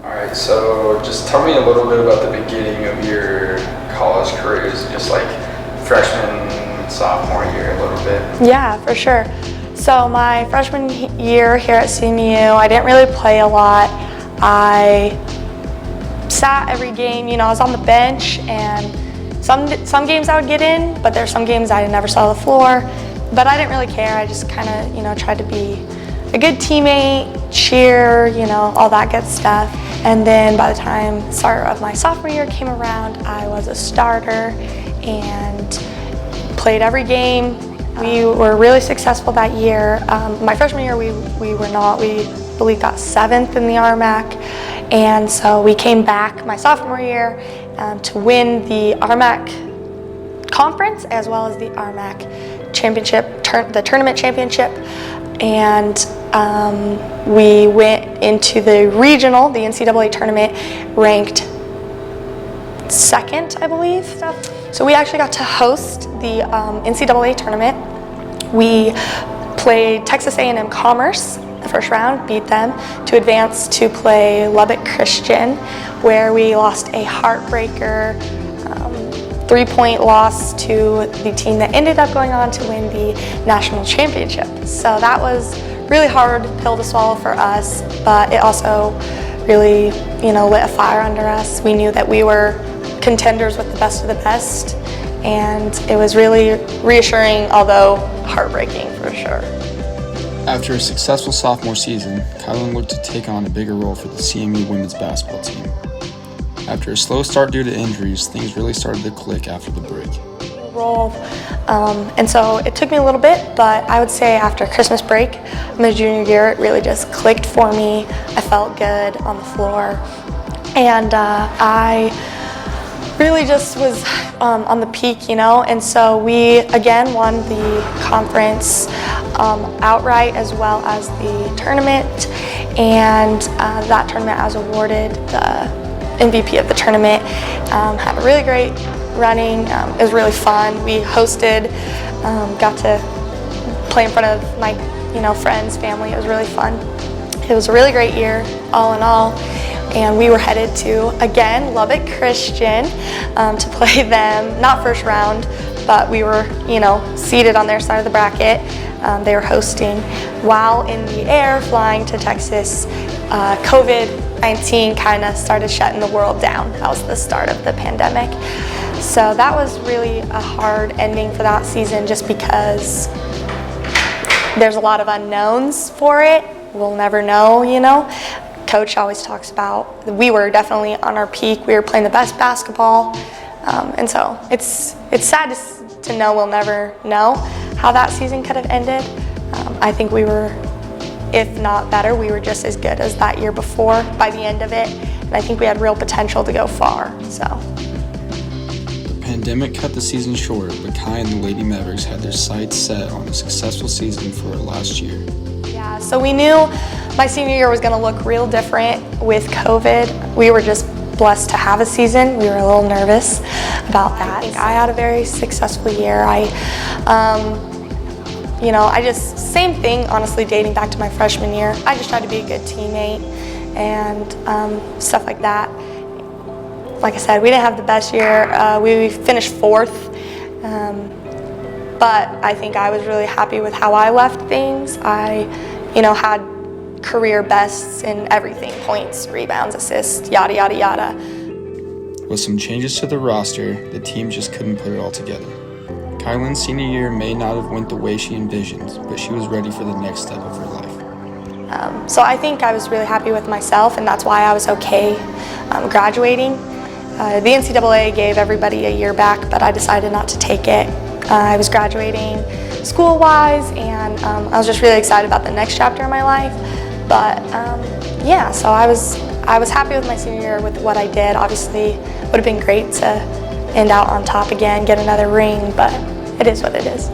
All right, so just tell me a little bit about the beginning of your college careers, just like freshman, sophomore year, a little bit. Yeah, for sure. So my freshman year here at CMU, I didn't really play a lot. I sat every game, I was on the bench, and some games I would get in, but there's some games I never saw the floor. But I didn't really care. I just kind of, tried to be a good teammate, cheer, all that good stuff. And then by the time start of my sophomore year came around, I was a starter and played every game. We were really successful that year. My freshman year, we were not. We believe got 7th in the RMAC, and so we came back my sophomore year to win the RMAC conference as well as the RMAC championship, the tournament championship, and we went into the regional, the NCAA tournament, ranked 2nd, I believe. So we actually got to host the NCAA tournament. We played Texas A&M Commerce the first round, beat them to advance to play Lubbock Christian, where we lost a heartbreaker 3-point loss to the team that ended up going on to win the national championship. So that was really hard pill to swallow for us, but it also really, lit a fire under us. We knew that we were contenders with the best of the best, and it was really reassuring, although heartbreaking for sure. After a successful sophomore season, Kylyn looked to take on a bigger role for the CMU women's basketball team. After a slow start due to injuries, things really started to click after the break. And so it took me a little bit, but I would say after Christmas break, my junior year, it really just clicked for me. I felt good on the floor, and I really just was on the peak, and so we again won the conference outright as well as the tournament, and that tournament I was awarded the MVP of the tournament. Had a really great running. It was really fun. We hosted, got to play in front of my friends, family. It was really fun. It was a really great year all in all. And we were headed to, again, Lubbock Christian to play them, not first round, but we were, seated on their side of the bracket. They were hosting. While in the air, flying to Texas, COVID-19 kind of started shutting the world down. That was the start of the pandemic. So that was really a hard ending for that season just because there's a lot of unknowns for it. We'll never know, Coach always talks about we were definitely on our peak. We were playing the best basketball, and so it's sad to know we'll never know how that season could have ended. I think we were, if not better, we were just as good as that year before by the end of it, and I think we had real potential to go far. So the pandemic cut the season short, but Kai and the Lady Mavericks had their sights set on a successful season for last year. Yeah, so we knew my senior year was going to look real different with COVID. We were just blessed to have a season. We were a little nervous about that. I think I had a very successful year. Same thing, honestly, dating back to my freshman year. I just tried to be a good teammate and stuff like that. Like I said, we didn't have the best year. We finished 4th, but I think I was really happy with how I left things. I, had career bests in everything, points, rebounds, assists, yada, yada, yada. With some changes to the roster, the team just couldn't put it all together. Kylyn's senior year may not have went the way she envisioned, but she was ready for the next step of her life. So I think I was really happy with myself, and that's why I was okay graduating. The NCAA gave everybody a year back, but I decided not to take it. I was graduating school-wise, and I was just really excited about the next chapter of my life. But so I was happy with my senior year with what I did. Obviously, it would have been great to end out on top again, get another ring, but it is what it is.